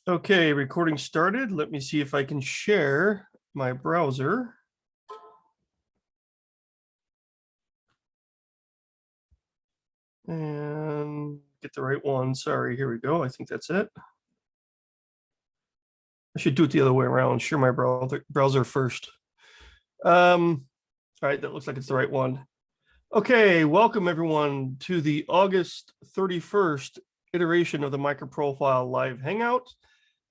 Okay, recording started. Let me see if I can share my browser. And get the right one. Sorry, here we go. I think that's it. I should do it the other way around. Share my browser first. All right, that looks like it's the right one. Okay, welcome everyone to the August 31st iteration of the MicroProfile live Hangout.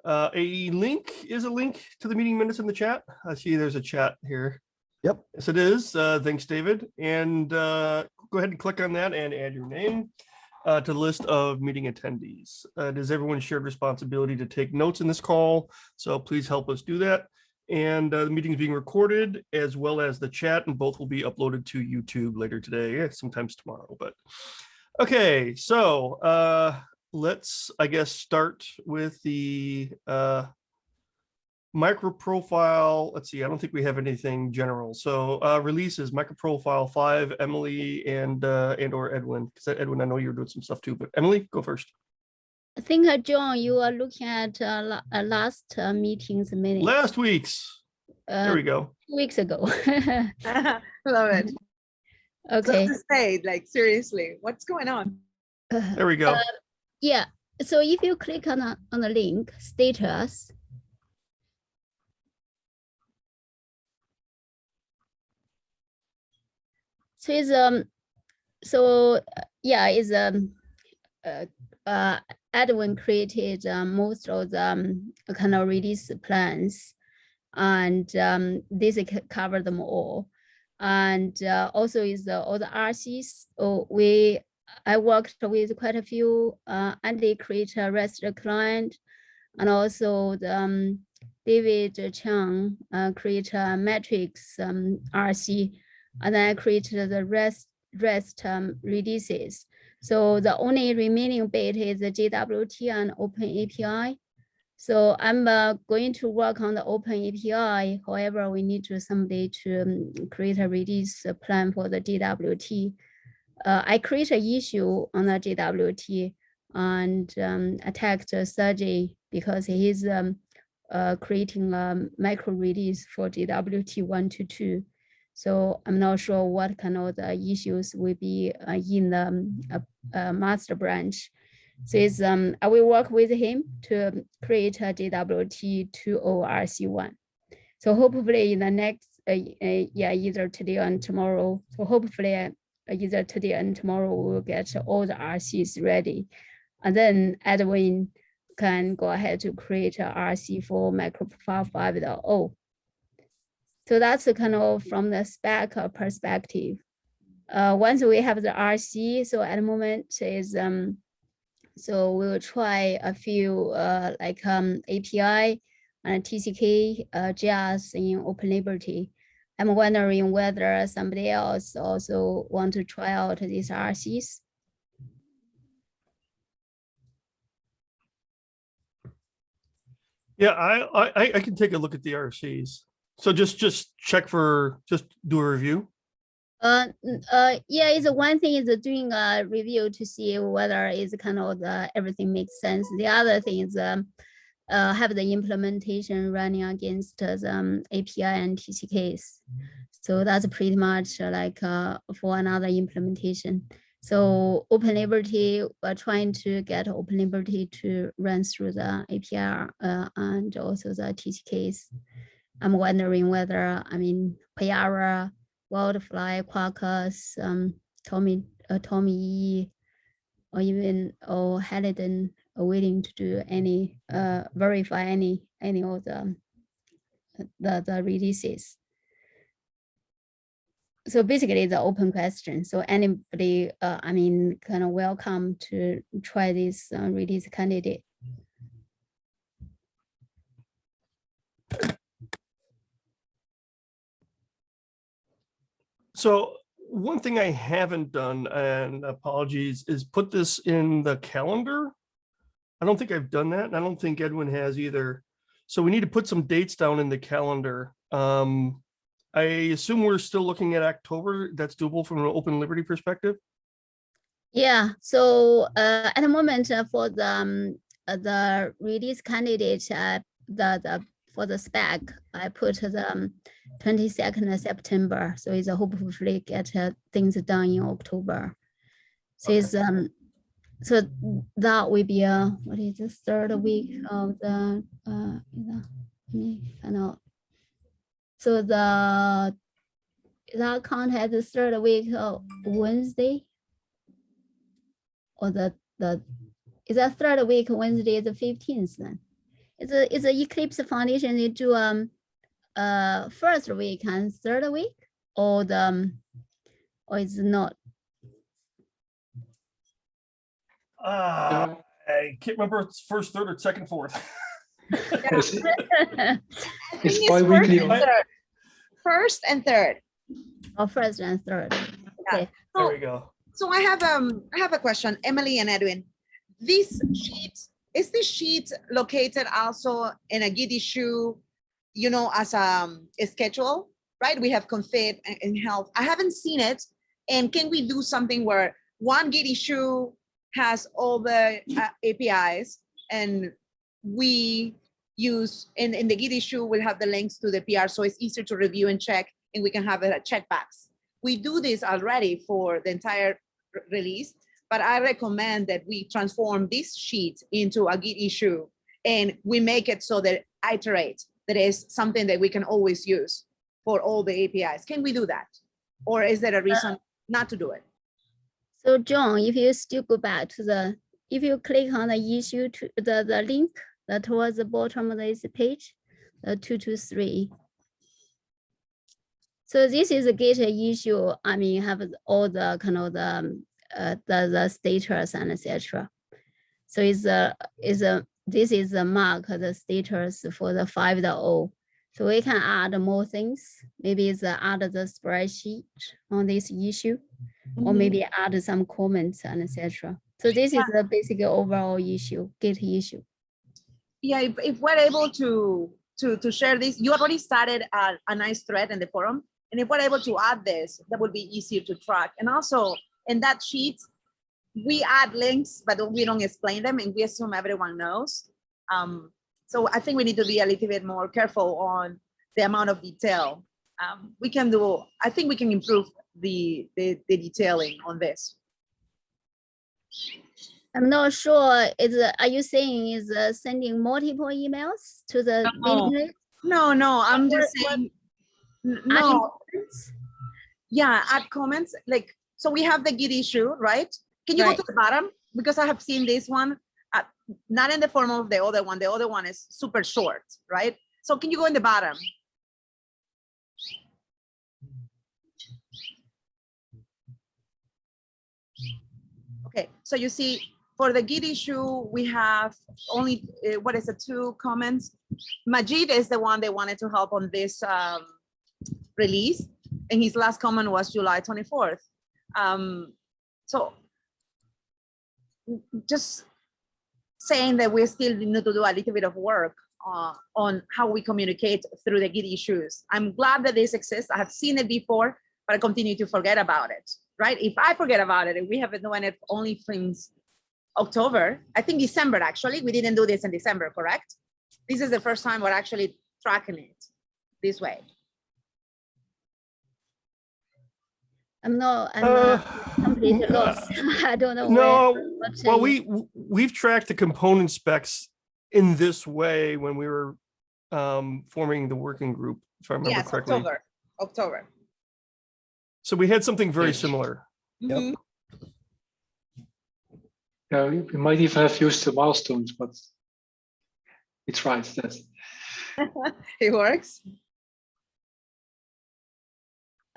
A link is a link to the meeting minutes in the chat. I see there's a chat here. Yep. Yes, it is. Thanks, David. And go ahead and click on that and add your name to the list of meeting attendees. It is everyone's shared responsibility to take notes in this call, so please help us do that. And the meeting is being recorded as well as the chat, and both will be uploaded to YouTube later today, sometimes tomorrow. But okay, so let's, I guess, start with the MicroProfile. Let's see, I don't think we have anything general. So releases MicroProfile 5, Emily and or Edwin. Because Edwin, I know you were doing some stuff too, but Emily, go first. I think, John, you are looking at last meeting's minutes. Last week's. There we go. 2 weeks ago. Love it. Okay. To say, like, seriously, what's going on? There we go. Yeah. So if you click on the link, status. So it's Edwin created most of the kind of release plans, and this cover them all. And also is all the RCs. I worked with quite a few, and they create a REST client, and also the David Jiang create a metrics RC, and then I created the REST releases. So the only remaining bit is the JWT and Open API. So I'm going to work on the Open API. However, we need somebody to create a release plan for the JWT. I create an issue on the JWT and attacked Sergey because he's creating a micro release for JWT 1 to 2. So I'm not sure what kind of the issues will be in the master branch. So it's, I will work with him to create a JWT 2.0 RC1. So hopefully in the next, either today and tomorrow. So hopefully either today and tomorrow we'll get all the RCs ready. And then Edwin can go ahead to create a RC for MicroProfile 5.0. So that's kind of from the spec perspective. Once we have the RC, so at the moment is, so we will try a few API and TCK JS in Open Liberty. I'm wondering whether somebody else also want to try out these RCs. Yeah, I can take a look at the RCs. So just check for, just do a review. Yeah, it's one thing is doing a review to see whether it's kind of everything makes sense. The other thing is have the implementation running against the API and TCKs. So that's pretty much like for another implementation. So Open Liberty, we're trying to get Open Liberty to run through the API and also the TCKs. I'm wondering whether, I mean, Payara, Wildfly, Quarkus, Tommy E, or even Hallidan are willing to do any verify any of the releases. So basically the open question. So anybody, I mean, kind of welcome to try this release candidate. So one thing I haven't done, and apologies, is put this in the calendar. I don't think I've done that, and I don't think Edwin has either. So we need to put some dates down in the calendar. I assume we're still looking at October. That's doable from an Open Liberty perspective? Yeah, so at the moment for the release candidate, for the spec, I put the 22nd of September. So it's hopefully get things done in October. So Okay. it's so that will be what is the third week of the I know. So the count has the third week of Wednesday. Or the is that third week Wednesday the 15th then? It's a Eclipse Foundation. They do first week and third week, or or it's not. I can't remember if it's first, third, or second, fourth. I It's, think it's bi-weekly. first and third. Or first and third. Okay. There we go. So I have a question, Emily and Edwin. This sheet, is this sheet located also in a Git issue, you know, as a schedule, right? We have config and health. I haven't seen it. And can we do something where one Git issue has all the APIs, and we use in the Git issue, we'll have the links to the PR, so it's easier to review and check, and we can have it at checkbacks. We do this already for the entire release, but I recommend that we transform this sheet into a Git issue, and we make it so that iterate, that is something that we can always use for all the APIs. Can we do that? Or is there a reason not to do it? So John, if you still go back to if you click on the issue to the link that towards the bottom of this page, 223. So this is a Git issue. I mean, have all the kind of the status and etc. So this is the mark the status for the 5.0. So we can add more things. Maybe it's add the spreadsheet on this issue, or maybe add some comments and etc. So this is the basic overall issue, Git issue. Yeah, if we're able to share this, you already started a nice thread in the forum. And if we're able to add this, that would be easier to track. And also in that sheet, we add links, but we don't explain them, and we assume everyone knows. So I think we need to be a little bit more careful on the amount of detail. I think we can improve the detailing on this. I'm not sure. Are you saying is sending multiple emails to the mailing list? No, I'm just saying, no. Comments? Yeah, add comments. Like, so we have the Git issue, right? Can you go to the bottom? Because I have seen this one, not in the form of the other one. The other one is super short, right? So can you go in the bottom? Okay, so you see, for the Git issue, we have only, what is it, 2 comments. Majid is the one that wanted to help on this release, and his last comment was July 24th. So just saying that we still need to do a little bit of work on how we communicate through the Git issues. I'm glad that this exists. I have seen it before, but I continue to forget about it, right? If I forget about it, and we have been doing it only since October, I think December, actually. We didn't do this in December, correct? This is the first time we're actually tracking it this way. I'm completely lost. I don't know. No, well, you- we've tracked the component specs in this way when we were forming the working group, if I remember correctly. October. So we had something very similar. Mhm. Yeah, we might even have used the milestones, but we tried that. It works.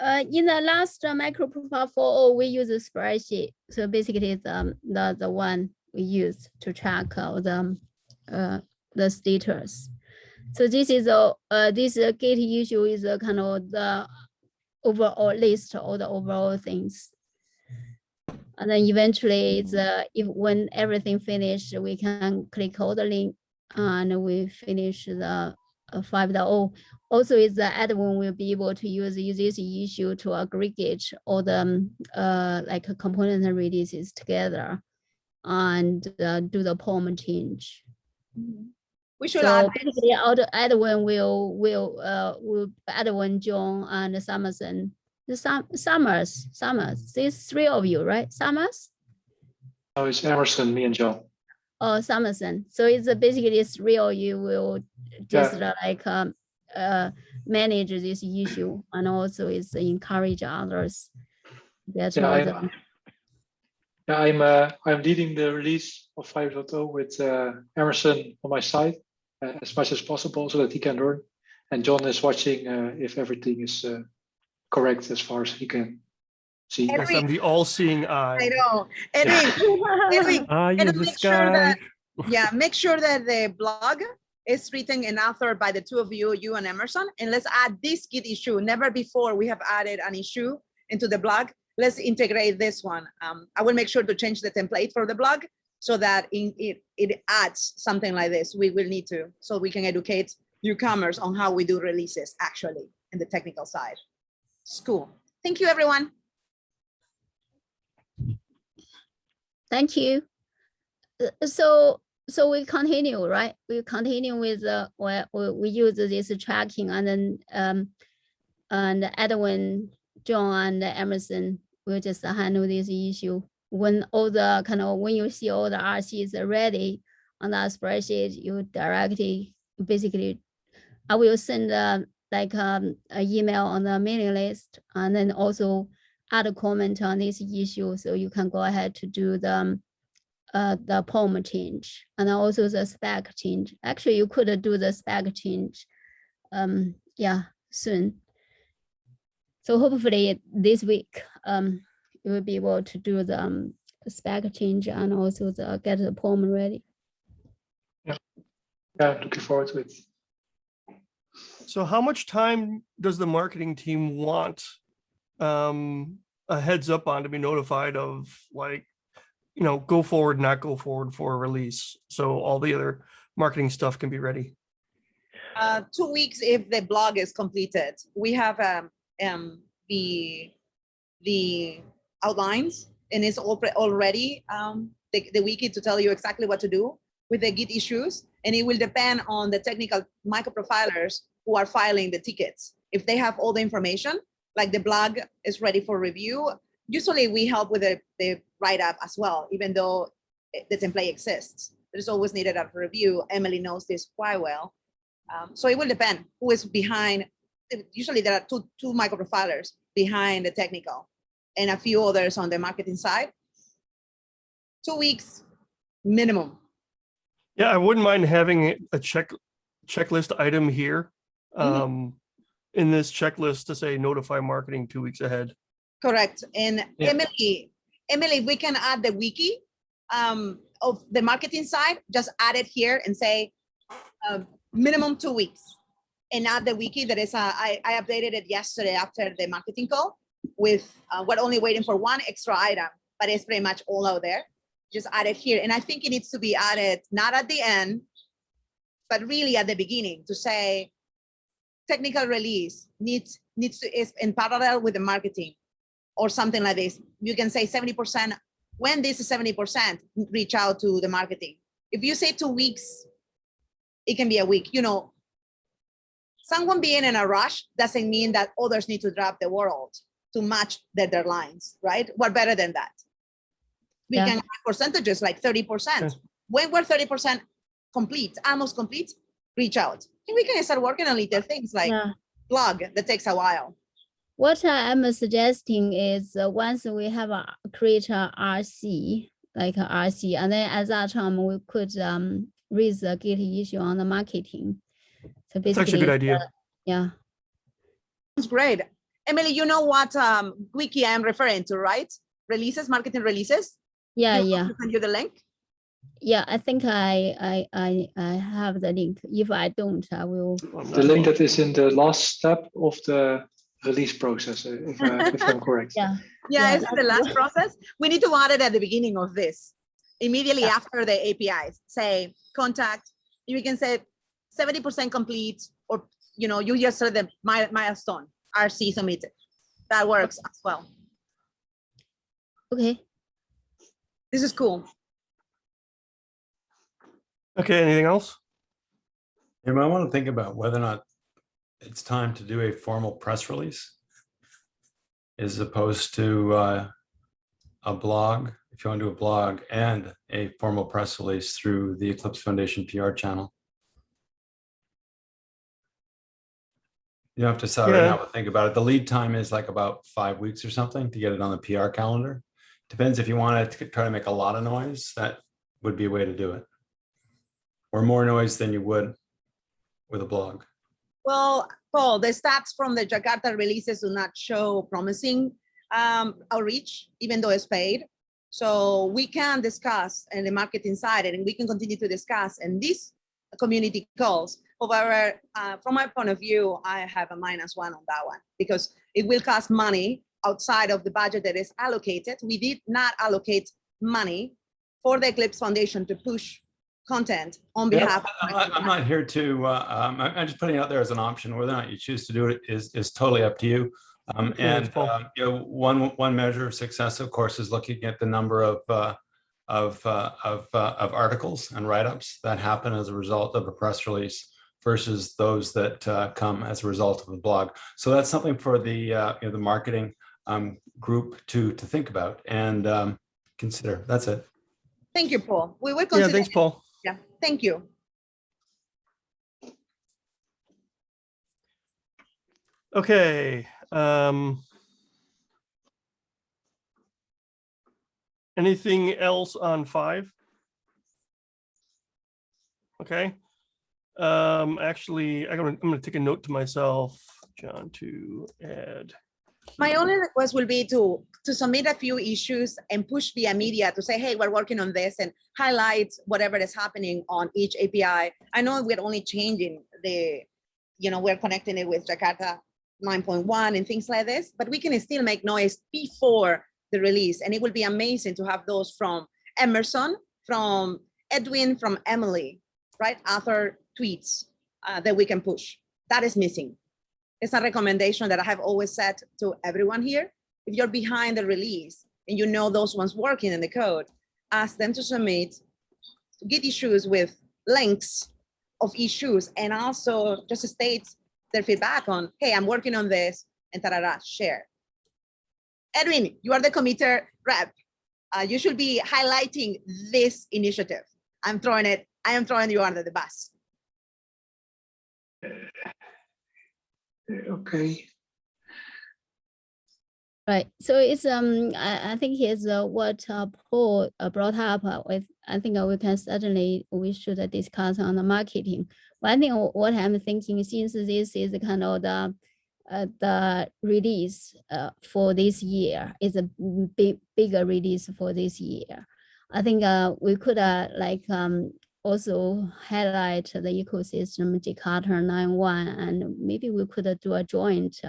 In the last MicroProfile 4.0, we use a spreadsheet. So basically, the one we use to track the status. So this is this Git issue is a kind of the overall list, all the overall things. And then eventually, it's when everything finished, we can click all the link and we finish the 5.0. Also, is that Edwin will be able to use this issue to aggregate all the like component releases together and do the POM change. We should So add basically, Edwin will Edwin, John, and Summerson. Summers. These 3 of you, right? Summers. Oh, it's Emerson, me and John. Oh, Summerson. So it's basically 3 of you will just like manage this issue, and also is encourage others. That's I'm leading the release of 5.0 with Emerson on my side as much as possible so that he can learn. And John is watching if everything is correct as far as he can see. Yes, I'm the all-seeing eye. I know. Edwin, You make sure that, make sure that the blog is written and authored by the 2 of you, you and Emerson. And let's add this Git issue. Never before we have added an issue into the blog. Let's integrate this one. I will make sure to change the template for the blog so that it adds something like this. We will need to, so we can educate newcomers on how we do releases actually in the technical side. It's cool. Thank you, everyone. Thank you. So we continue, right? We continue with we use this tracking, and then and Edwin, John, and Emerson will just handle this issue. When all the when you see all the RCs ready on that spreadsheet, you directly basically, I will send like an email on the mailing list, and then also add a comment on this issue, so you can go ahead to do the POM change and also the spec change. Actually, you could do the spec change, soon. So hopefully this week, you will be able to do the spec change and also get the POM ready. Yeah, looking forward to it. So how much time does the marketing team want a heads up on to be notified of, like, go forward, not go forward for a release, so all the other marketing stuff can be ready? 2 weeks if the blog is completed. We have the outlines, and it's already the wiki to tell you exactly what to do with the Git issues, and it will depend on the technical microprofilers who are filing the tickets. If they have all the information, like the blog is ready for review, usually we help with the write-up as well, even though the template exists. There's always needed a review. Emily knows this quite well. So it will depend who is behind. Usually there are two microprofilers behind the technical and a few others on the marketing side. 2 weeks minimum. Yeah, I wouldn't mind having a checklist item here in this checklist to say notify marketing 2 weeks ahead. Correct. And yeah. Emily, we can add the wiki of the marketing side, just add it here and say minimum 2 weeks. And add the wiki that is, I updated it yesterday after the marketing call with we're only waiting for one extra item, but it's pretty much all out there. Just add it here. And I think it needs to be added, not at the end, but really at the beginning, to say technical release needs to is in parallel with the marketing or something like this. You can say 70%, when this is 70%, reach out to the marketing. If you say 2 weeks, it can be a week. Someone being in a rush doesn't mean that others need to drop the world to match their deadlines, right? We're better than that. We can have percentages like 30%. When we're 30% complete, almost complete, reach out. And we can start working on little things like blog that takes a while. What I am suggesting is once we have create a RC, like a RC, and then at that time we could raise the Git issue on the marketing. So basically, that's actually a good idea. Yeah. That's great. Emily, you know what wiki I'm referring to, right? Releases, marketing releases. Yeah, Can send you the link? Yeah, I think I have the link. If I don't, I will. The link that is in the last step of the release process, if I'm correct. Yeah, it's in the last process. We need to add it at the beginning of this, immediately after the APIs. Say contact. You can say 70% complete, or you just said the milestone RC submitted. That works as well. Okay. This is cool. Okay, anything else? You might want to think about whether or not it's time to do a formal press release as opposed to a blog, if you want to do a blog, and a formal press release through the Eclipse Foundation PR channel. You don't have to decide right now, but think about it. The lead time is like about 5 weeks or something to get it on the PR calendar. Depends if you want to try to make a lot of noise, that would be a way to do it. Or more noise than you would with a blog. Well, Paul, the stats from the Jakarta releases do not show promising outreach, even though it's paid. So we can discuss in the marketing side, and we can continue to discuss in these community calls. However, from my point of view, I have a -1 on that one because it will cost money outside of the budget that is allocated. We did not allocate money for the Eclipse Foundation to push content on behalf of I'm not here to, I'm just putting it out there as an option. Whether or not you choose to do it is totally up to you. One measure of success, of course, is looking at the number of articles and write-ups that happen as a result of a press release versus those that come as a result of the blog. So that's something for the the marketing group to think about and consider. That's it. Thank you, Paul. We will consider. Yeah, thanks, Paul. Yeah, thank you. Okay. Anything else on 5? Okay. Actually, I'm gonna take a note to myself, John, to add. My only request will be to submit a few issues and push via media to say, hey, we're working on this, and highlight whatever is happening on each API. I know we're only changing the, we're connecting it with Jakarta 9.1 and things like this, but we can still make noise before the release. And it will be amazing to have those from Emerson, from Edwin, from Emily, right? Other tweets that we can push. That is missing. It's a recommendation that I have always said to everyone here. If you're behind the release and those ones working in the code, ask them to submit Git issues with links of issues, and also just state their feedback on, hey, I'm working on this, and share. Edwin, you are the committer rep. You should be highlighting this initiative. I am throwing you under the bus. Okay. Right. So it's I think here's what Paul brought up with. I think we should discuss on the marketing. But I think what I'm thinking, since this is kind of the release for this year, is a bigger release for this year. I think we could also highlight the ecosystem Jakarta 9.1, and maybe we could do a joint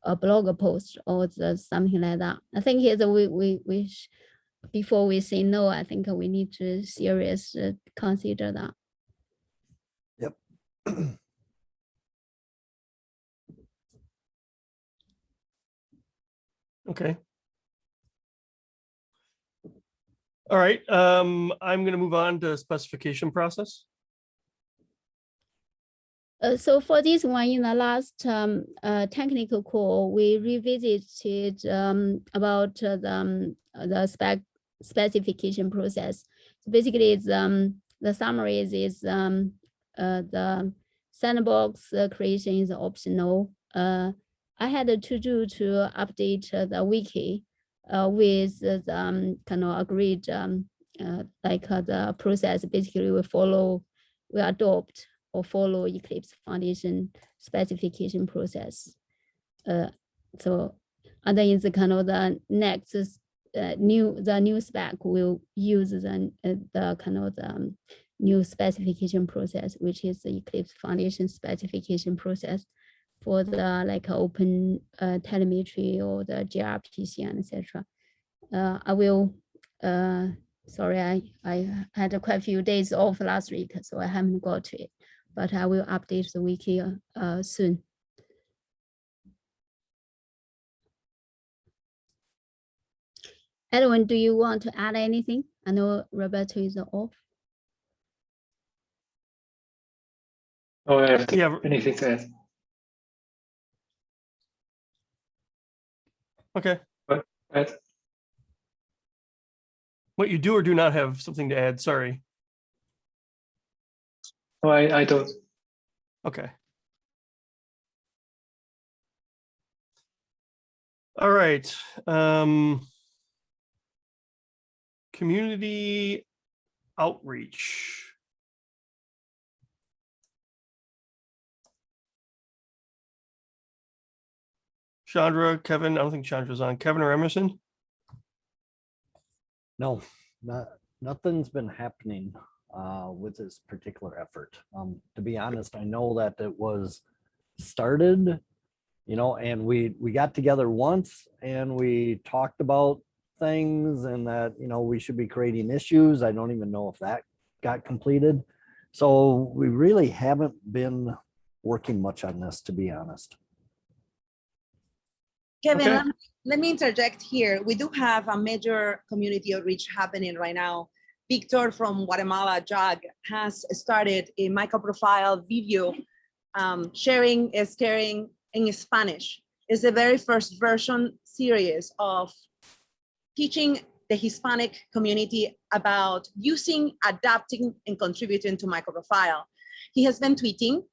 a blog post or something like that. I think here we before we say no, I think we need to seriously consider that. Yep. Okay. All right. I'm going to move on to specification process. So for this one, in the last technical call, we revisited about the specification process. So basically, it's, the summary is the sandbox creation is optional. I had to update the wiki with the kind of agreed the process. Basically, we adopt or follow Eclipse Foundation specification process. So, and then it's kind of the next new spec will use the kind of the new specification process, which is the Eclipse Foundation specification process for the open telemetry or the gRPC and etc. I will. Sorry, I had quite a few days off last week, so I haven't got to it. but I will update the wiki soon. Edwin, do you want to add anything? I know Roberto is off. Oh, I have Yeah. anything to add. Okay. Right. What you do or do not have something to add? Sorry. No, I don't. Okay. All right. Community outreach. Chandra, Kevin, I don't think Chandra's on. Kevin or Emerson? No, nothing's been happening with this particular effort. To be honest, I know that it was started, you know, and we got together once and we talked about things and that, you know, we should be creating issues. I don't even know if that got completed. So we really haven't been working much on this, to be honest. Kevin, Okay. let me interject here. We do have a major community outreach happening right now. Victor from Guatemala, Jiang, has started a MicroProfile video sharing is caring in Spanish. It's the very first version series of teaching the Hispanic community about using, adapting, and contributing to MicroProfile. He has been tweeting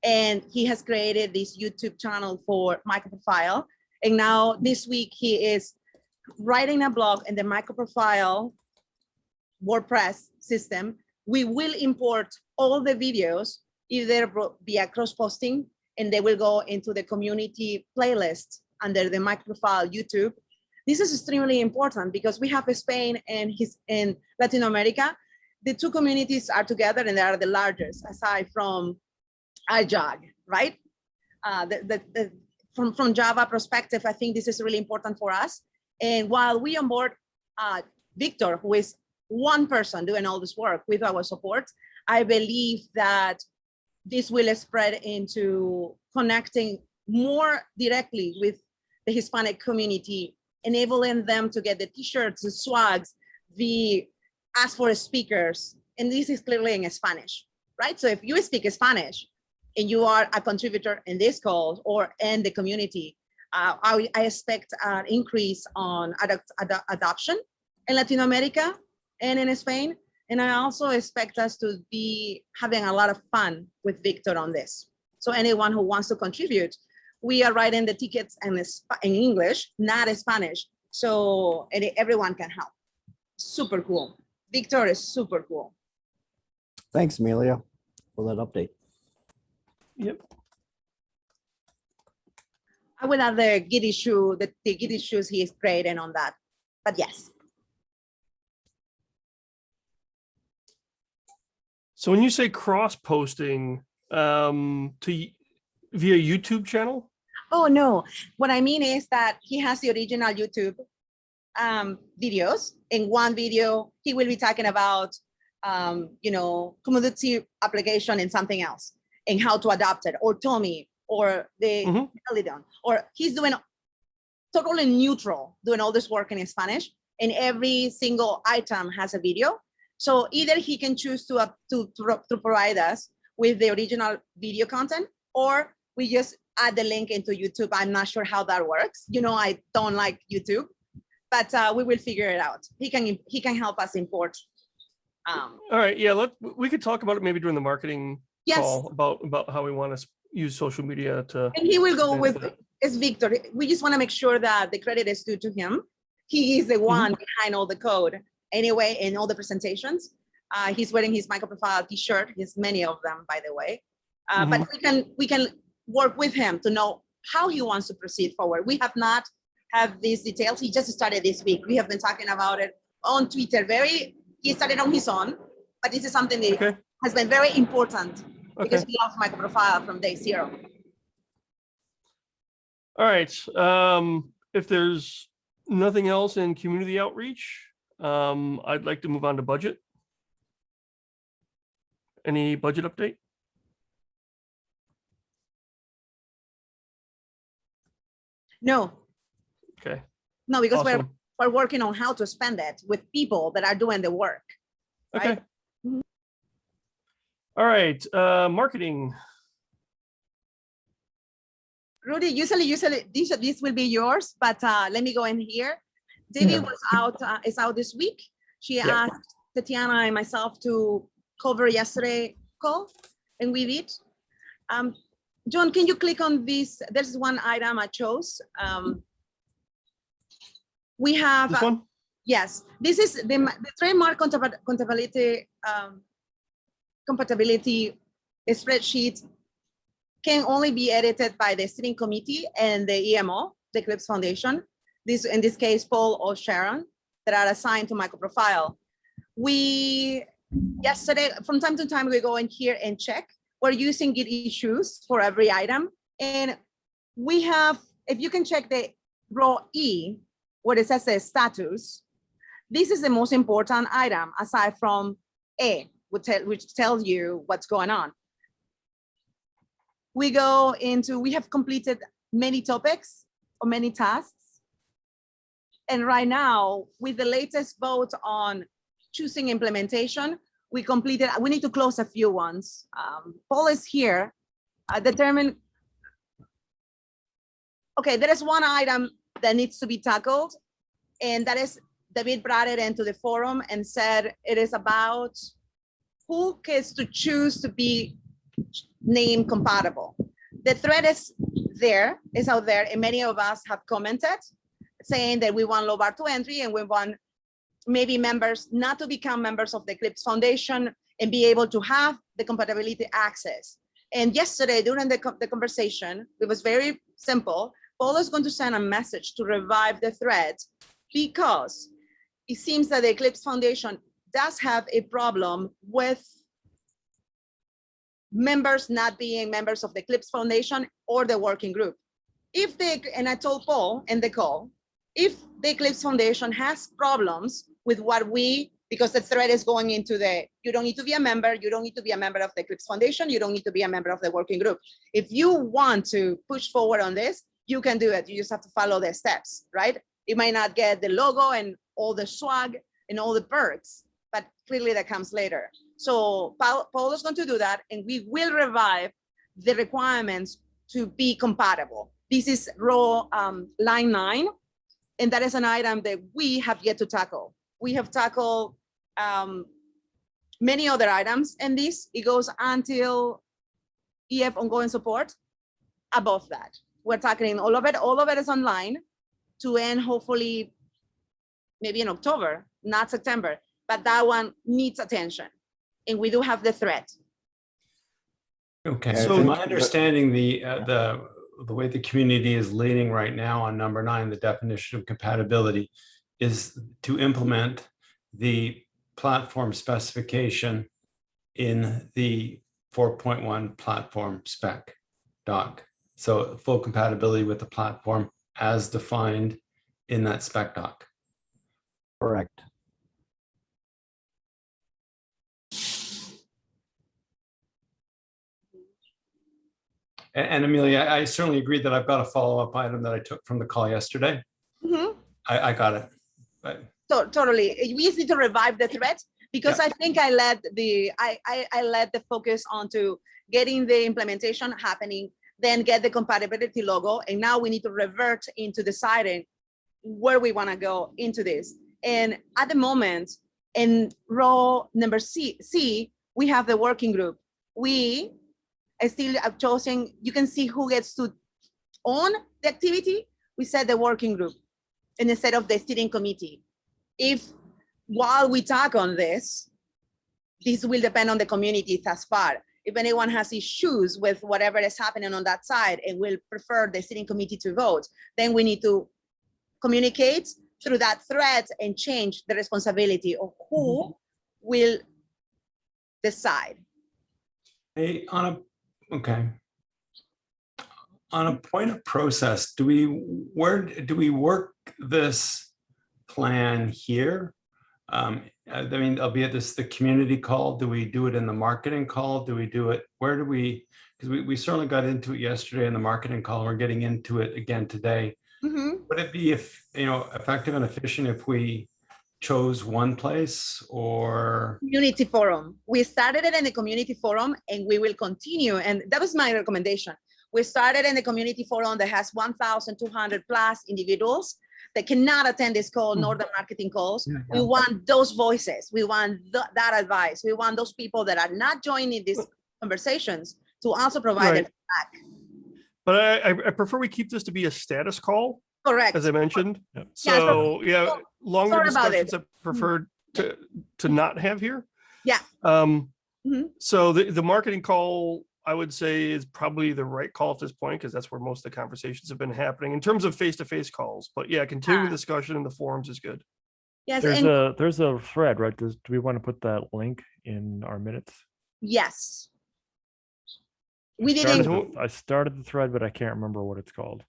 and he has created this YouTube channel for MicroProfile. And now this week he is writing a blog in the MicroProfile WordPress system. We will import all the videos either via cross-posting, and they will go into the community playlist under the MicroProfile YouTube. This is extremely important because we have Spain and in Latin America. The two communities are together and they are the largest aside from IJAG, right? From Java perspective, I think this is really important for us. And while we onboard Victor, who is one person doing all this work with our support, I believe that this will spread into connecting more directly with the Hispanic community, enabling them to get the t-shirts, the swags, the ask for speakers. And this is clearly in Spanish, right? So if you speak Spanish and you are a contributor in this call or in the community, I expect an increase on adoption in Latin America and in Spain. And I also expect us to be having a lot of fun with Victor on this. So anyone who wants to contribute, we are writing the tickets in English, not in Spanish. So everyone can help. Super cool. Victor is super cool. Thanks, Amelia, for that update. Yep. I will add the Git issue, the Git issues he is creating on that. But yes. So when you say cross-posting via YouTube channel? Oh no, what I mean is that he has the original YouTube videos. In one video, he will be talking about, commodity application and something else and how to adapt it, or Tommy, or the Elidon, or he's doing totally neutral, doing all this work in Spanish, and every single item has a video. So either he can choose to provide us with the original video content, or we just add the link into YouTube. I'm not sure how that works. I don't like YouTube, but we will figure it out. He can help us import. All right, yeah, we could talk about it maybe during the marketing call about how we want to use social media to. And he will go with it's Victor. We just want to make sure that the credit is due to him. He is the one behind all the code. Anyway, in all the presentations, he's wearing his MicroProfile t-shirt. There's many of them, by the way. But we can work with him to know how he wants to proceed forward. We have not have these details. He just started this week. We have been talking about it on Twitter. He started on his own, but this is something that has been very important because we love MicroProfile from day zero. All right. If there's nothing else in community outreach, I'd like to move on to budget. Any budget update? No, Okay, no, because awesome. we're working on how to spend it with people that are doing the work. Okay. Right? Mhm. All right, marketing. Rudy, usually this will be yours, but let me go in here. Debbie was out, is out this week. She asked Tatiana and myself to cover yesterday call, and we did. John, can you click on this? There's one item I chose. We have, This one? yes, this is the trademark compatibility spreadsheet can only be edited by the steering committee and the EMO, the Eclipse Foundation. This, in this case, Paul or Sharon, that are assigned to MicroProfile. We, yesterday, from time to time, we go in here and check. We're using Git issues for every item. And we have, if you can check the row E, where it says the status, this is the most important item aside from A, which tells you what's going on. We go into, we have completed many topics or many tasks. And right now, with the latest vote on choosing implementation, we completed, we need to close a few ones. Paul is here, determine. Okay, there is one item that needs to be tackled, and that is David brought it into the forum and said it is about who gets to choose to be name compatible. The thread is there, is out there, and many of us have commented saying that we want low bar to entry and we want maybe members not to become members of the Eclipse Foundation and be able to have the compatibility access. And yesterday during the conversation, it was very simple. Paul is going to send a message to revive the thread because it seems that the Eclipse Foundation does have a problem with members not being members of the Eclipse Foundation or the working group. If they, and I told Paul in the call, if the Eclipse Foundation has problems with what we, because the thread is going into the, you don't need to be a member, you don't need to be a member of the Eclipse Foundation, you don't need to be a member of the working group. If you want to push forward on this, you can do it. You just have to follow the steps, right? You might not get the logo and all the swag and all the perks, but clearly that comes later. So Paul is going to do that, and we will revive the requirements to be compatible. This is row line 9, and that is an item that we have yet to tackle. We have tackled many other items, and this, it goes until EF ongoing support. Above that, we're tackling all of it. All of it is online to end hopefully maybe in October, not September, but that one needs attention. And we do have the threat. Okay, So- so my understanding, the way the community is leading right now on number 9, the definition of compatibility, is to implement the platform specification in the 4.1 platform spec doc. So full compatibility with the platform as defined in that spec doc. Correct. And Amelia, I certainly agree that I've got a follow-up item that I took from the call yesterday. Mhm. I got it. But So totally, we just need to revive the threat because I think I led the I led the focus onto getting the implementation happening, then get the compatibility logo, and now we need to revert into deciding where we want to go into this. And at the moment, in row number C, we have the working group. We still have chosen. You can see who gets to own the activity. We said the working group, and instead of the steering committee. If while we talk on this will depend on the community thus far. If anyone has issues with whatever is happening on that side and will prefer the steering committee to vote, then we need to communicate through that thread and change the responsibility of who will decide. hey, on a point of process, where do we work this plan here? I mean, albeit this the community call, do we do it in the marketing call? Do we do it, where do we, because we certainly got into it yesterday in the marketing call, and we're getting into it again today. Would it be effective and efficient if we chose one place or? Community forum. We started it in the community forum and we will continue. And that was my recommendation. We started in the community forum that has 1,200 plus individuals that cannot attend this call, nor the marketing calls. We want those voices. We want that advice. We want those people that are not joining these conversations to also provide it back. But I prefer we keep this to be a status call, Correct. as I mentioned. Yep. So yeah, longer sorry about discussions I prefer to not have here. Yeah. So the marketing call, I would say, is probably the right call at this point, because that's where most of the conversations have been happening in terms of face-to-face calls. But yeah, continuing discussion in the forums is good. Yes. There's a thread, right? Do we want to put that link in our minutes? Yes. We didn't. I started the thread, but I can't remember what it's called.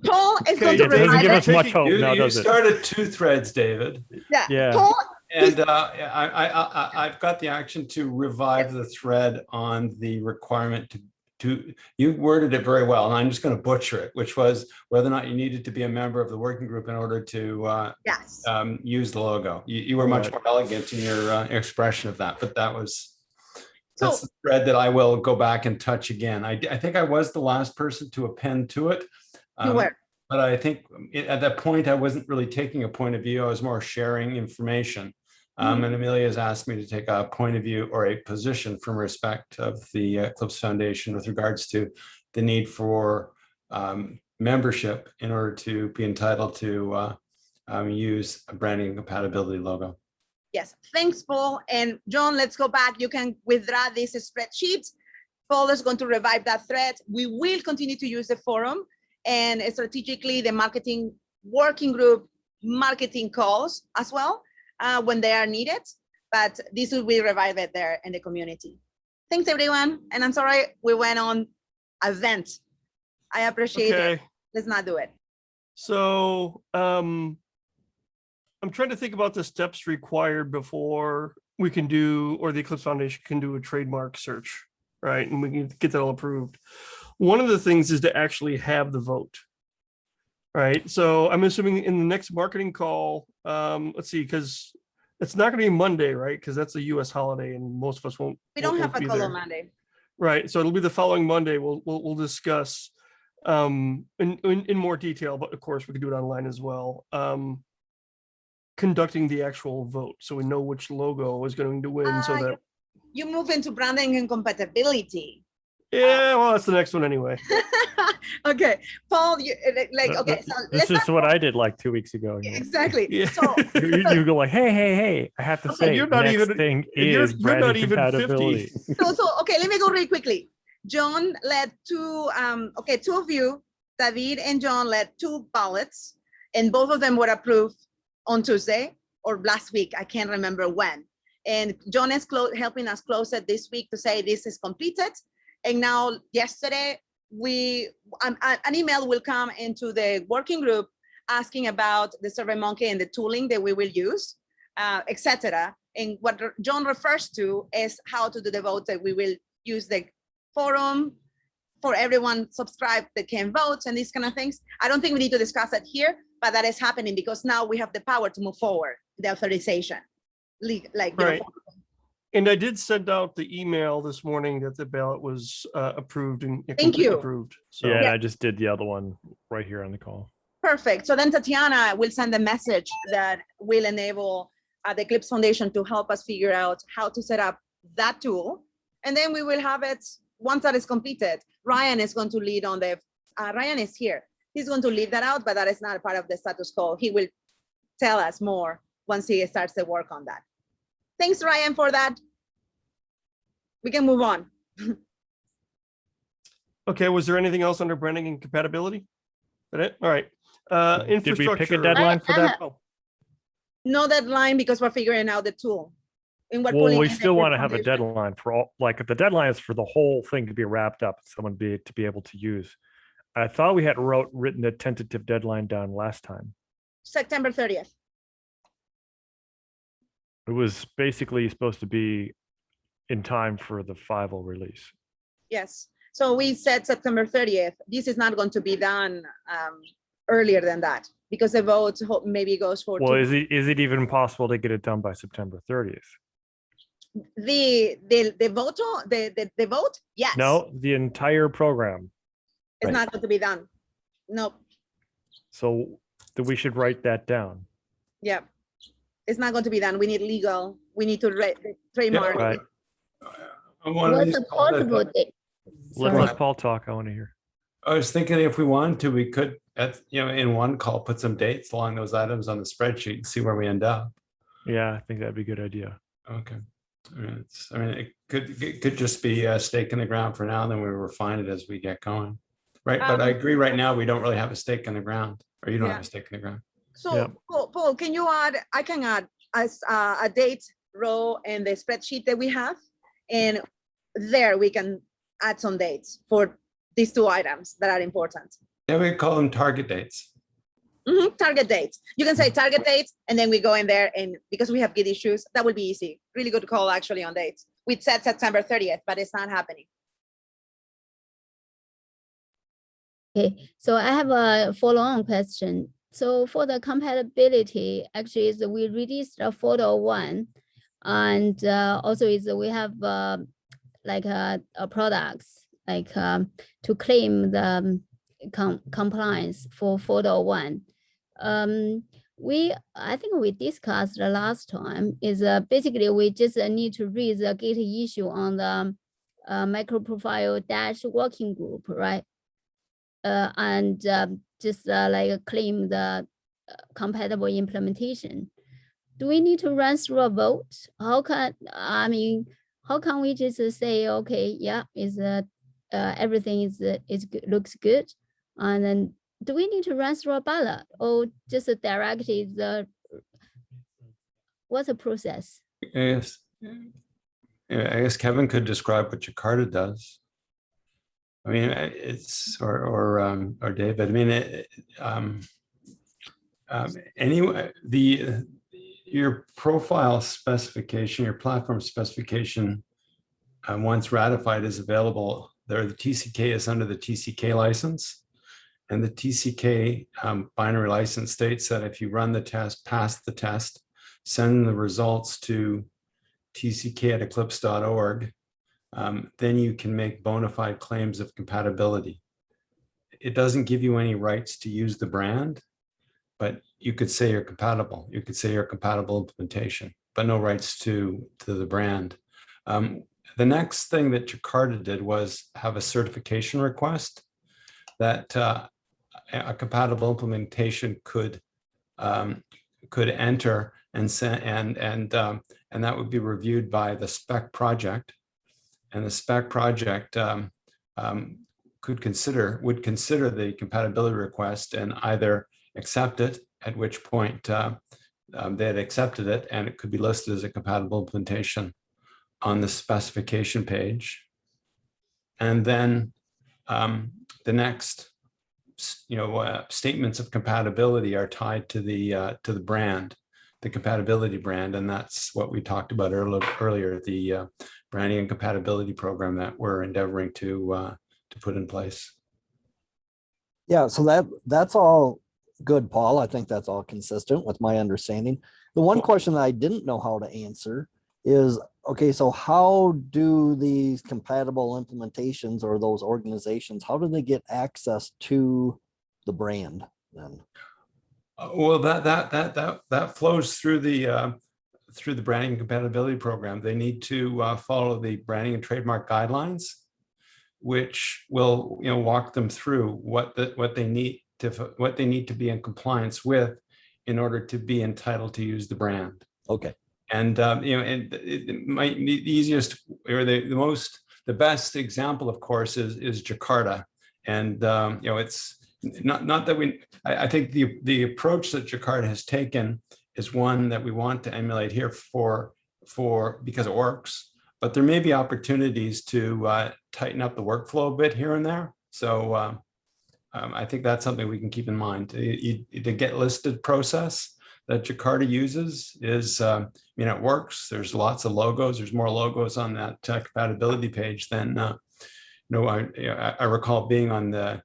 Paul is going Okay, to It doesn't remind give us. us much hope now, You does it? started 2 threads, David. Yeah. Paul, And I've got the action to revive the thread on the requirement to, you worded it very well, and I'm just going to butcher it, which was whether or not you needed to be a member of the working group in order to yes. use the logo. You were much more elegant in your expression of that, but that's the thread that I will go back and touch again. I think I was the last person to append to it. You were. But I think at that point, I wasn't really taking a point of view. I was more sharing information. And Amelia has asked me to take a point of view or a position from respect of the Eclipse Foundation with regards to the need for membership in order to be entitled to use a branding compatibility logo. Yes. Thanks, Paul. And John, let's go back. You can withdraw this spreadsheet. Paul is going to revive that thread. We will continue to use the forum and strategically the marketing working group marketing calls as well when they are needed. But this will be revived there in the community. Thanks, everyone. And I'm sorry we went on a vent. I appreciate it. Let's not do it. So I'm trying to think about the steps required before we can do, or the Eclipse Foundation can do a trademark search, right? And we can get that all approved. One of the things is to actually have the vote, right? So I'm assuming in the next marketing call, let's see, because it's not going to be Monday, right? Because that's a US holiday and most of us won't. We don't have a be call there. on Monday. Right. So it'll be the following Monday. We'll discuss in more detail, but of course we can do it online as well. Conducting the actual vote, so we know which logo is going to win. So that you move into branding and compatibility. Yeah, well, that's the next one anyway. Okay, Paul, you like okay. So This is what I did like 2 weeks ago. You know. exactly. Yeah. So You go like, hey, I have to say, you're not next even- thing you're is not branding even 50. compatibility. so okay, let me go really quickly. John led 2 2 of you, David and John led 2 ballots, and both of them were approved on Tuesday or last week. I can't remember when. And John is helping us close it this week to say this is completed. And now yesterday, an email will come into the working group asking about the SurveyMonkey and the tooling that we will use, etc. And what John refers to is how to do the vote, that we will use the forum for everyone subscribed that can vote and these kind of things. I don't think we need to discuss it here, but that is happening because now we have the power to move forward, the authorization. Right. And I did send out the email this morning that the ballot was approved and Thank you. approved. So Yeah, and I just did the other one right here on the call. Perfect. So then Tatiana will send a message that will enable the Eclipse Foundation to help us figure out how to set up that tool. And then we will have it once that is completed. Ryan is going to lead on the, Ryan is here. He's going to lead that out, but that is not a part of the status quo. He will tell us more once he starts the work on that. Thanks, Ryan, for that. We can move on. Okay, was there anything else under branding and compatibility? Is that it? All right. Did we pick a Infrastructure. deadline for that? Oh, No deadline because we're figuring out the tool. And we're Well, pulling we in the still want to have a foundation. deadline for all, like the deadline is for the whole thing to be wrapped up, someone to be able to use. I thought we had written a tentative deadline down last time. September 30th. It was basically supposed to be in time for the 5.0 release. Yes. So we said September 30th. This is not going to be done earlier than that because the vote maybe goes for Well, 2 months. is it even possible to get it done by September 30th? The vote, yes. No, the entire program. It's Right. not going to be done. No, So we should write that down. yeah. It's not going to be done. We need legal. We need to trademark. Right. On one of What's these a calls, I possible thought- date? Let Sorry. Paul talk. I want to hear. I was thinking if we wanted to, we could, in one call, put some dates along those items on the spreadsheet and see where we end up. Yeah, I think that'd be a good idea. Okay. I mean, it could just be a stake in the ground for now, and then we refine it as we get going. Right, but I agree right now, we don't really have a stake in the ground, or you don't Yeah. have a stake in the ground. So Yeah. Paul, can you add, I can add as a date row in the spreadsheet that we have. And there we can add some dates for these 2 items that are important. Yeah, we call them target dates. Target dates. You can say target dates, and then we go in there, and because we have good issues, that will be easy. Really good call actually on dates. We said September 30th, but it's not happening. Okay, so I have a follow-on question. So for the compatibility, actually is we released a photo 1, and also is we have like a products like to claim the compliance for photo 1. I think we discussed the last time is basically we just need to raise the gate issue on the MicroProfile dash working group, right? And just like claim the compatible implementation. Do we need to run through a vote? How can we just say, okay, yeah, is everything is good, looks good, and then do we need to run through a ballot or just directly what's the process? Yes. Yeah, I guess Kevin could describe what Jakarta does. I mean, it's or David. I mean, anyway, your profile specification, your platform specification, once ratified, is available. There, the TCK is under the TCK license, and the TCK binary license states that if you run the test, pass the test, send the results to tck@eclipse.org. Then you can make bona fide claims of compatibility. It doesn't give you any rights to use the brand, but you could say you're compatible. You could say you're a compatible implementation, but no rights to the brand. The next thing that Jakarta did was have a certification request that a compatible implementation could enter and send, and that would be reviewed by the spec project. And the spec project would consider the compatibility request and either accept it, at which point they had accepted it, and it could be listed as a compatible implementation on the specification page. And then the next, statements of compatibility are tied to the brand, the compatibility brand, and that's what we talked about earlier, the branding and compatibility program that we're endeavoring to put in place. Yeah, so that's all good, Paul. I think that's all consistent with my understanding. The one question that I didn't know how to answer is, okay, so how do these compatible implementations or those organizations, how do they get access to the brand then? Well, that flows through the branding and compatibility program. They need to follow the branding and trademark guidelines, which will walk them through what they need to be in compliance with in order to be entitled to use the brand. Okay. And and it might be the easiest or the best example, of course, is Jakarta. And it's not that I think the approach that Jakarta has taken is one that we want to emulate here because it works. But there may be opportunities to tighten up the workflow a bit here and there. So I think that's something we can keep in mind. The get listed process that Jakarta uses is, it works. There's lots of logos. There's more logos on that compatibility page than, I recall being on the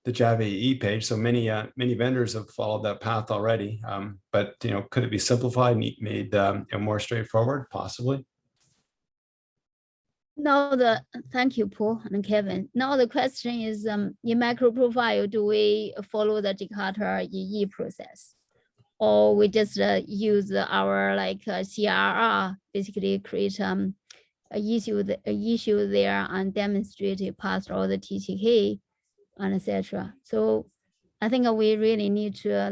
the Java EE page. So many vendors have followed that path already. But could it be simplified and made more straightforward? Possibly. Now thank you, Paul and Kevin. Now the question is, in MicroProfile, do we follow the Jakarta EE process, or we just use our CRR, basically create a issue there and demonstrate it past all the TCK and etc. So I think we really need to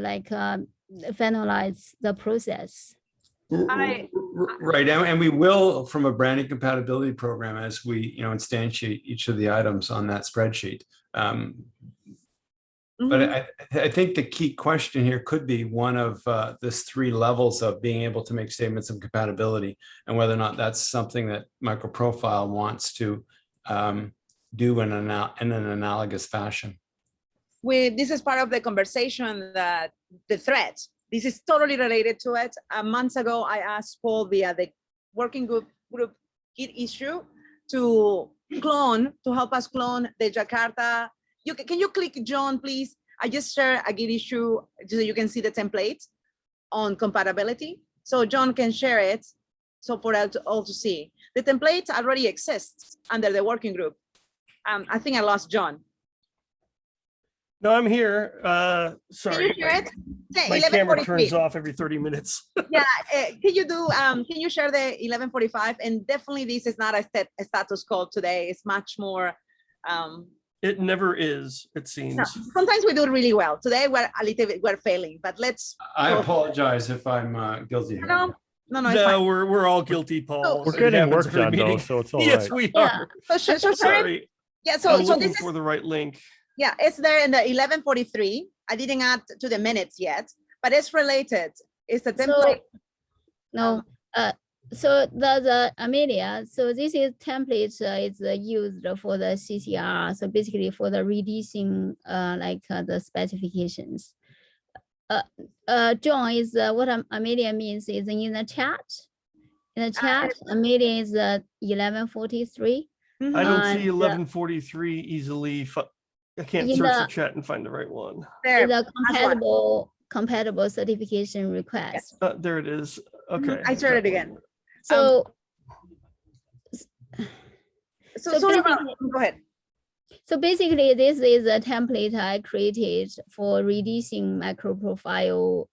finalize the process. Right, and we will, from a branding compatibility program, as we instantiate each of the items on that spreadsheet. But I think the key question here could be one of this 3 levels of being able to make statements of compatibility, and whether or not that's something that MicroProfile wants to do in an analogous fashion. This is part of the conversation that the thread. This is totally related to it. Months ago, I asked Paul via the working group Git issue to help us clone the Jakarta. Can you click John, please? I just share a Git issue so you can see the template on compatibility. So John can share it so for all to see. The template already exists under the working group. I think I lost John. No, I'm here. Sorry. Can you share it? My camera turns off every 30 minutes. Yeah, can you share the 1145? And definitely this is not a status code today. It's much more. It never is, it seems. No, sometimes we do it really well. Today we're failing, but let's. I apologize if I'm guilty here. No, no, we're all guilty, Paul. We're getting work done though, so it's all right. Yes, we are. So sorry. Yeah, I'm so looking this is for the right link. Yeah, it's there in the 1143. I didn't add to the minutes yet, but it's related. It's a template. So the Amelia, so this is template is used for the CCR. So basically for the reducing the specifications. John is what Amelia means is in the chat. In the chat, Amelia is 1143. I don't see 1143 easily. I can't search the chat and find the right one. There, the compatible certification request. There it is. Okay. I started again. So, go ahead. So basically, this is a template I created for releasing MicroProfile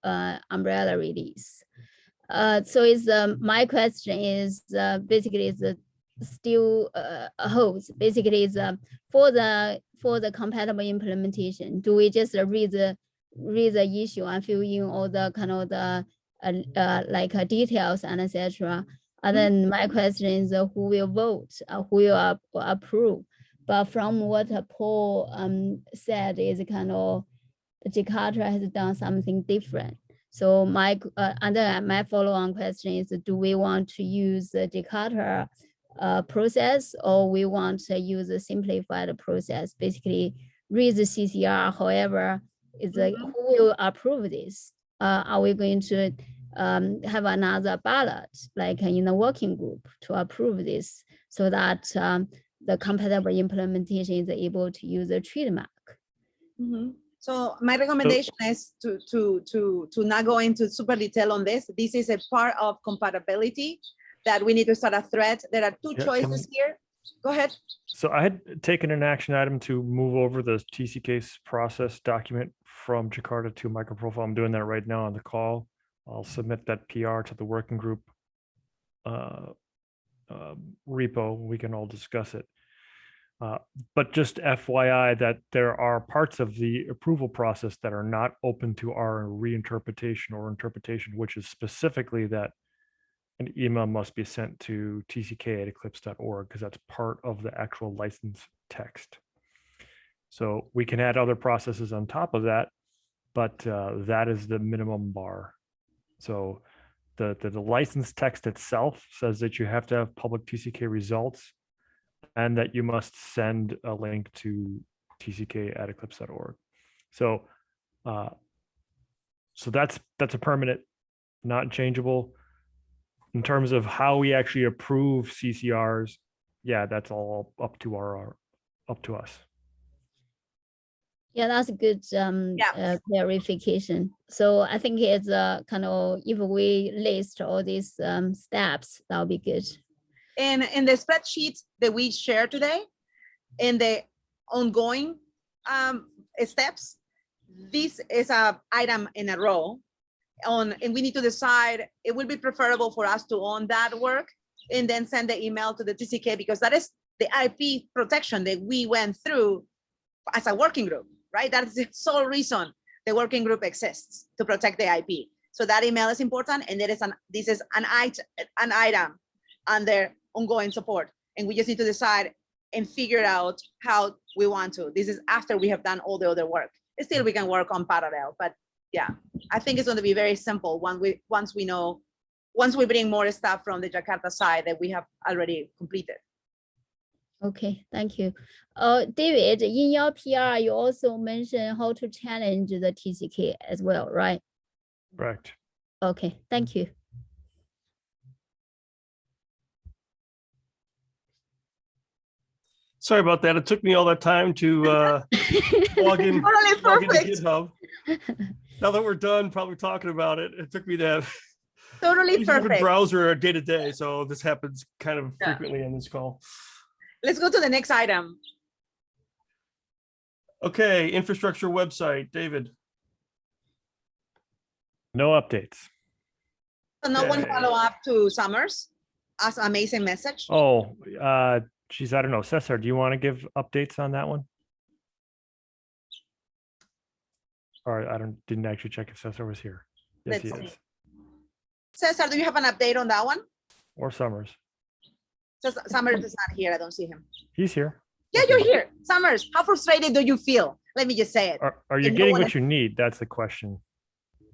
umbrella release. So it's my question is basically is still holds. Basically, is for the compatible implementation. Do we just read the issue and fill in all the kind of the details and etc. And then my question is who will vote, who will approve? But from what Paul said is kind of Jakarta has done something different. So my follow-on question is, do we want to use the Jakarta process, or we want to use a simplified process? Basically, read the CCR. However, is who will approve this? Are we going to have another ballot, like in the working group, to approve this, so that the compatible implementation is able to use a trademark? So my recommendation is to not go into super detail on this. This is a part of compatibility that we need to start a thread. There are two choices here. Go ahead. So I had taken an action item to move over the TCK process document from Jakarta to MicroProfile. I'm doing that right now on the call. I'll submit that PR to the working group repo. We can all discuss it. But just FYI that there are parts of the approval process that are not open to our reinterpretation or interpretation, which is specifically that an email must be sent to tck@eclipse.org, because that's part of the actual license text. So we can add other processes on top of that, but that is the minimum bar. So the license text itself says that you have to have public TCK results, and that you must send a link to tck@eclipse.org. So so that's a permanent, not changeable. In terms of how we actually approve CCRs, yeah, that's all up to us. Yeah, that's a good clarification. So I think it's kind of, if we list all these steps, that'll be good. And in the spreadsheet that we shared today, in the ongoing steps, this is a item in a row and we need to decide, it would be preferable for us to own that work and then send the email to the TCK, because that is the IP protection that we went through as a working group, right? That is the sole reason the working group exists, to protect the IP. So that email is important, and this is an item under ongoing support, and we just need to decide and figure out how we want to. This is after we have done all the other work. Still, we can work on parallel, but yeah, I think it's going to be very simple once we bring more stuff from the Jakarta side that we have already completed. Okay, thank you. David, in your PR, you also mentioned how to challenge the TCK as well, right? Correct. Okay, thank you. Sorry about that. It took me all that time to log in to GitHub. Now that we're done probably talking about it, it took me that Totally use a different perfect. browser day to day. So this happens kind of frequently on this call. Let's go to the next item. Okay, infrastructure website, David. No updates. So no one Okay. follow up to Summers as amazing message. Oh, geez, I don't know. Cesar, do you want to give updates on that one? Or I didn't actually check if Cesar was here. Yes, he Let's is. see. Cesar, do you have an update on that one? Or Summers. Summers is not here. I don't see him. He's here. Yeah, you're here. Summers, how frustrated do you feel? Let me just say it. Are you And no getting one what you need? That's the question.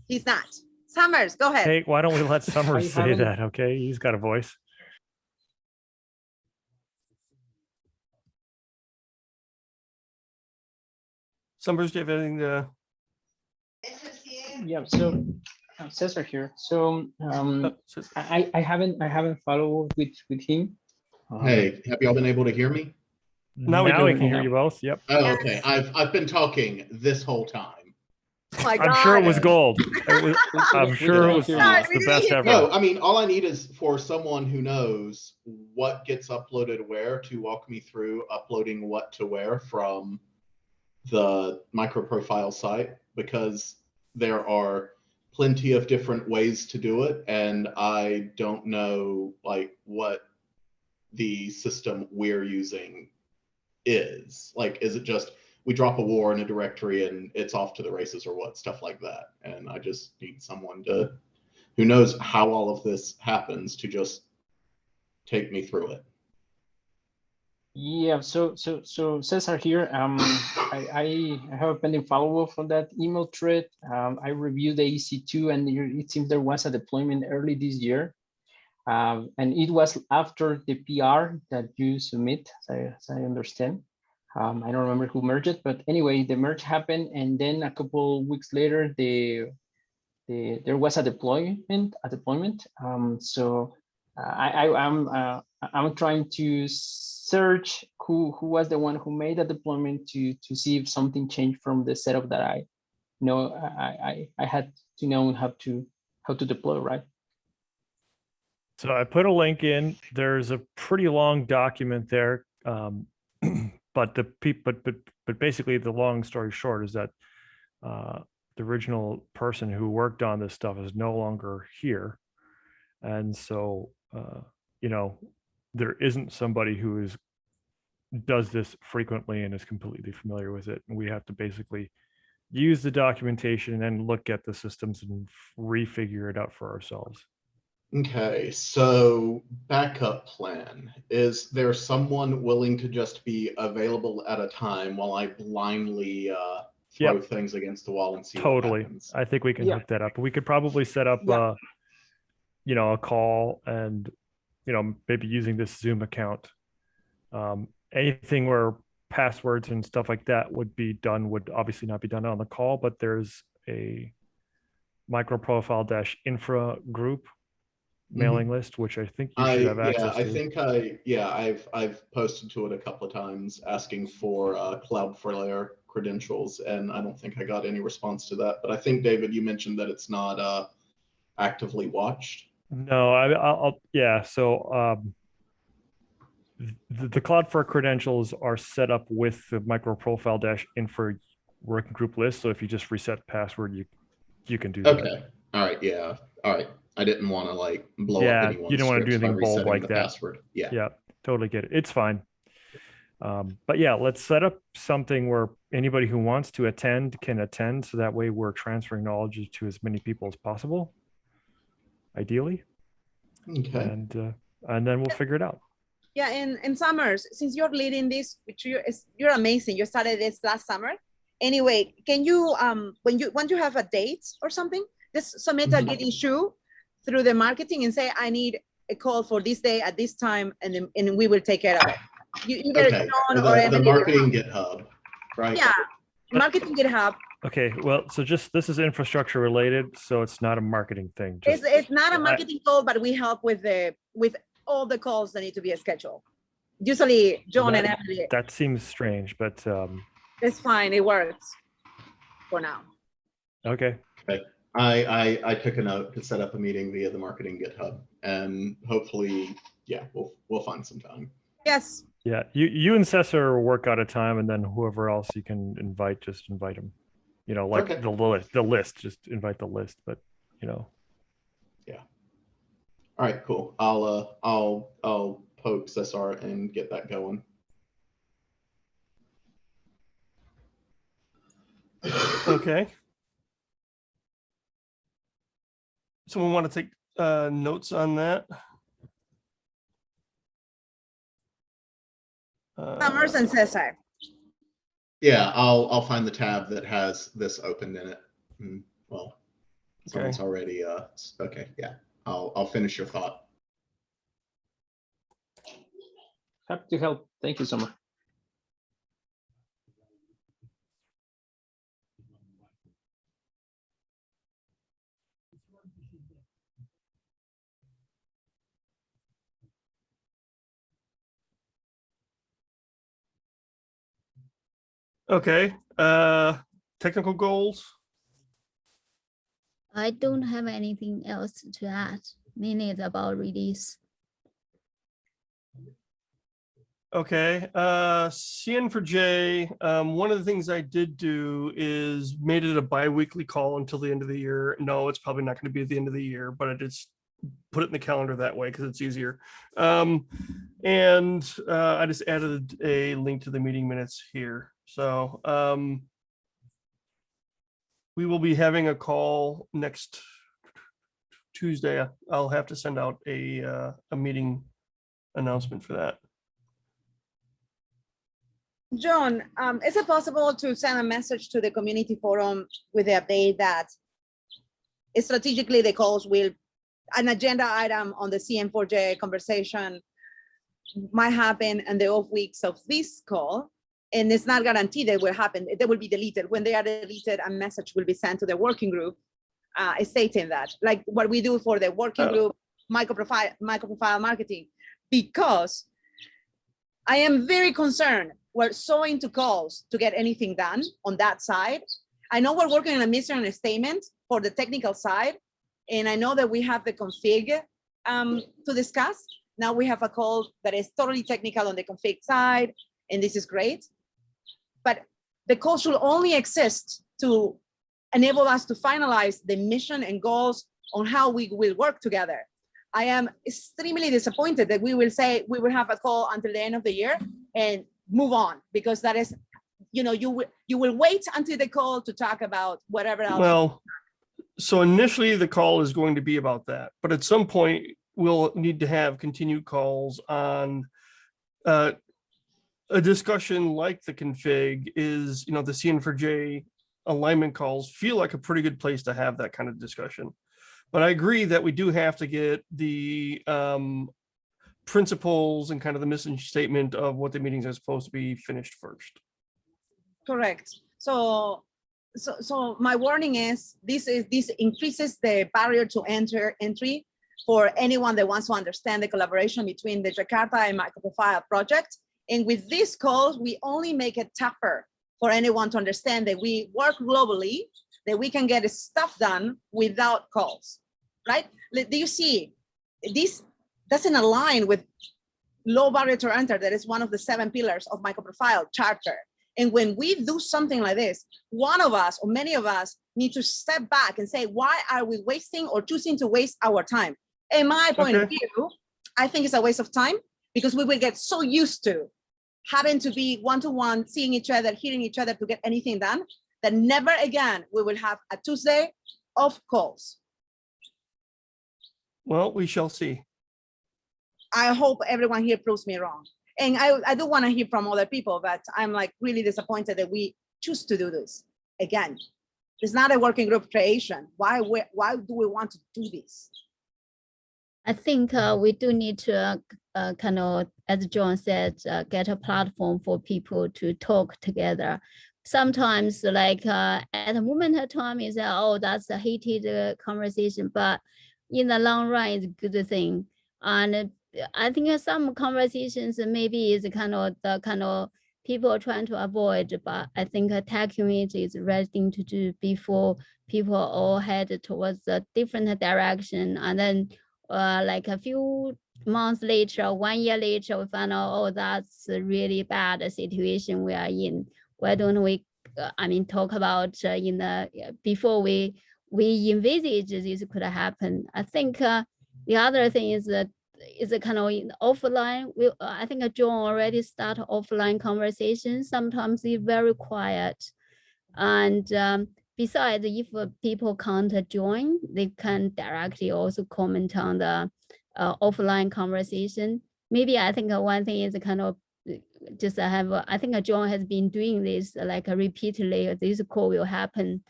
He's not. Summers, go ahead. Hey, why don't we let Summers say haven't- that? Okay, he's got a voice. Summers, do you have anything to? Yeah, so Cesar here. So I haven't followed with him. Hey, have y'all been able to hear me? Now we do. we can hear you both. Yep. Oh, okay. I've been talking this whole time. Oh my I'm sure it God. was gold. I'm sure it was Sorry, the best ever. No, I mean, all I need is for someone who knows what gets uploaded where to walk me through uploading what to where from the MicroProfile site, because there are plenty of different ways to do it, and I don't know like what the system we're using is. Like, is it just we drop a war in a directory and it's off to the races, or what, stuff like that? And I just need someone who knows how all of this happens to just take me through it. Yeah, so Cesar here. I have a pending follow-up on that email thread. I reviewed the EC2, and it seems there was a deployment early this year. And it was after the PR that you submit, as I understand. I don't remember who merged it, but anyway, the merge happened, and then a couple weeks later, there was a deployment. So I'm trying to search who was the one who made the deployment to see if something changed from the setup that I know I had to know how to deploy, right? So I put a link in. There's a pretty long document there, but basically the long story short is that the original person who worked on this stuff is no longer here, and so there isn't somebody who does this frequently and is completely familiar with it, and we have to basically use the documentation and look at the systems and refigure it out for ourselves. Okay, so backup plan. Is there someone willing to just be available at a time while I blindly throw things against the wall and see what happens? I think we can hook that up. We could probably set up a call, and maybe using this Zoom account. Anything where passwords and stuff like that would be done would obviously not be done on the call, but there's a MicroProfile-infra group mailing list, which I think you should have access I to. think I've posted to it a couple of times asking for Cloudflare credentials, and I don't think I got any response to that. But I think, David, you mentioned that it's not actively watched. No, yeah. So the Cloudflare credentials are set up with the MicroProfile-info working group list. So if you just reset password, you can do that. Okay. All right. Yeah. All right. I didn't want to like blow Yeah, up anyone's you don't want to do scripts by anything bold resetting like the that. password. Yeah. Yeah, totally get it. It's fine. But yeah, let's set up something where anybody who wants to attend can attend. So that way we're transferring knowledge to as many people as possible, ideally. Okay. And then we'll figure it out. Yeah, and Summers, since you're leading this, which you're amazing. You started this last summer. Anyway, can you once you have a date or something, just submit a Git issue through the marketing and say, I need a call for this day at this time, and we will take care of it. Either Okay. John or The Emily marketing GitHub, right? Yeah, marketing GitHub. Okay, well, so this is infrastructure related, so it's not a marketing thing. It's not a marketing call, but we help with all the calls that need to be scheduled. Usually, John and Emily. That seems strange, but it's fine. It works for now. Okay. Okay. I took a note to set up a meeting via the marketing GitHub, and hopefully, yeah, we'll find some time. Yes. Yeah, you and Cesar work out a time, and then whoever else you can invite, just invite them. You know, like Okay. the list, just invite the list. But you know. Yeah. All right. Cool. I'll poke Cesar and get that going. Okay. Someone want to take notes on that? Summers and Cesar. Yeah, I'll find the tab that has this opened in it. Well, someone's already okay. Yeah, I'll finish your thought. Happy to help. Thank you, Summer. Okay. Technical goals. I don't have anything else to add. Mainly it's about release. Okay. CN4J. One of the things I did do is made it a bi-weekly call until the end of the year. No, it's probably not going to be at the end of the year, but I just put it in the calendar that way because it's easier. And I just added a link to the meeting minutes here. So we will be having a call next Tuesday. I'll have to send out a meeting announcement for that. John, is it possible to send a message to the community forum with the update that strategically the calls will, an agenda item on the CN4J conversation might happen in the off weeks of this call, and it's not guaranteed that will happen. They will be deleted. When they are deleted, a message will be sent to the working group stating that, like what we do for the working group microprofile marketing, because I am very concerned. We're so into calls to get anything done on that side. I know we're working on a mission statement for the technical side, and I know that we have the config to discuss. Now we have a call that is totally technical on the config side, and this is great. But the call should only exist to enable us to finalize the mission and goals on how we will work together. I am extremely disappointed that we will say we will have a call until the end of the year and move on, because that is, you know, you will wait until the call to talk about whatever else. Well, so initially the call is going to be about that, but at some point we'll need to have continued calls on a discussion like the config is, you know, the CN4J alignment calls feel like a pretty good place to have that kind of discussion. But I agree that we do have to get the principles and kind of the mission statement of what the meetings are supposed to be finished first. Correct. So my warning is this increases the barrier to entry for anyone that wants to understand the collaboration between the Jakarta and MicroProfile project. And with these calls, we only make it tougher for anyone to understand that we work globally, that we can get stuff done without calls, right? Do you see, this doesn't align with low barrier to enter. That is one of the 7 pillars of MicroProfile charter. And when we do something like this, one of us or many of us need to step back and say, why are we wasting or choosing to waste our time? In my point of view, I think it's a waste of time because we will get so used to having to be one-to-one, seeing each other, hearing each other to get anything done, that never again we will have a Tuesday of calls. Well, we shall see. I hope everyone here proves me wrong. And I do want to hear from other people, but I'm like really disappointed that we choose to do this. Again, it's not a working group creation. Why do we want to do this? I think we do need to kind of, as John said, get a platform for people to talk together. Sometimes like at a moment of time, you say, oh, that's a heated conversation, but in the long run, it's a good thing. And I think some conversations maybe is kind of the kind of people are trying to avoid, but I think tackling it is the right thing to do before people all head towards a different direction. And then like a few months later, 1 year later, we find out, oh, that's a really bad situation we are in. Why don't we, talk about in the before we envisage this could happen. I think the other thing is that is a kind of offline. I think John already started offline conversations. Sometimes it's very quiet, and besides, if people can't join, they can directly also comment on the offline conversation. Maybe I think one thing is kind of just have. I think John has been doing this like repeatedly. This call will happen.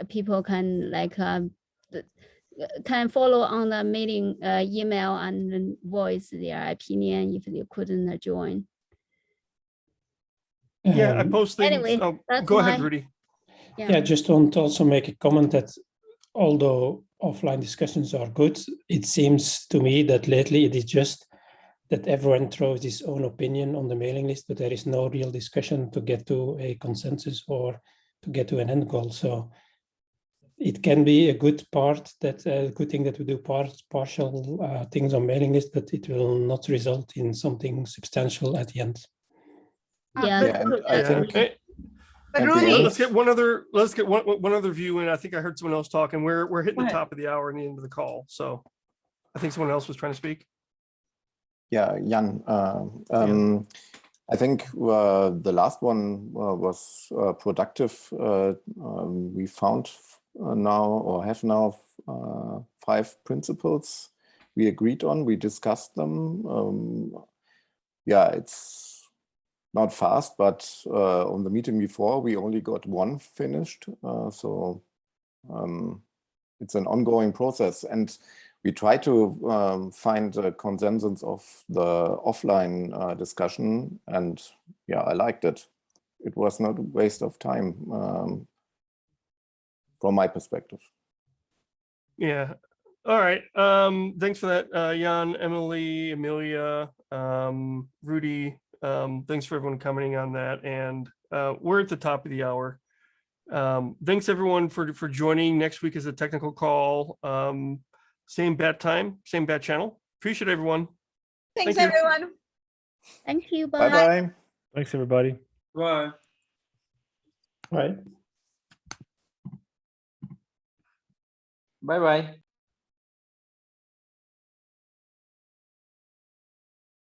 People can like can follow on the meeting email and voice their opinion if they couldn't join. Yeah, I post things. Anyway, Oh, that's go ahead, my- Rudy. Yeah, just want to also make a comment that although offline discussions are good, it seems to me that lately it is just that everyone throws his own opinion on the mailing list, but there is no real discussion to get to a consensus or to get to an end goal. So it can be a good part, that a good thing that we do partial things on mailing list, but it will not result in something substantial at the end. Yeah, Yeah, and I think Okay. But at the Rudy, end- Let's get one other view in. I think I heard someone else talking. We're hitting the top of the hour and the end of the call. So I think someone else was trying to speak. Yeah, Jan, I think the last one was productive. We found now or have now 5 principles we agreed on. We discussed them. Yeah, it's not fast, but on the meeting before, we only got 1 finished. So it's an ongoing process. And we try to find a consensus of the offline discussion. And yeah, I liked it. It was not a waste of time from my perspective. Yeah. All right. Thanks for that, Jan, Emily, Amelia, Rudy. Thanks for everyone commenting on that. And we're at the top of the hour. Thanks everyone for joining. Next week is a technical call. Same bat time, same bat channel. Appreciate everyone. thanks Thank you. everyone. Thank you. Bye. Bye-bye. Thanks, everybody. Bye. Right. Bye-bye.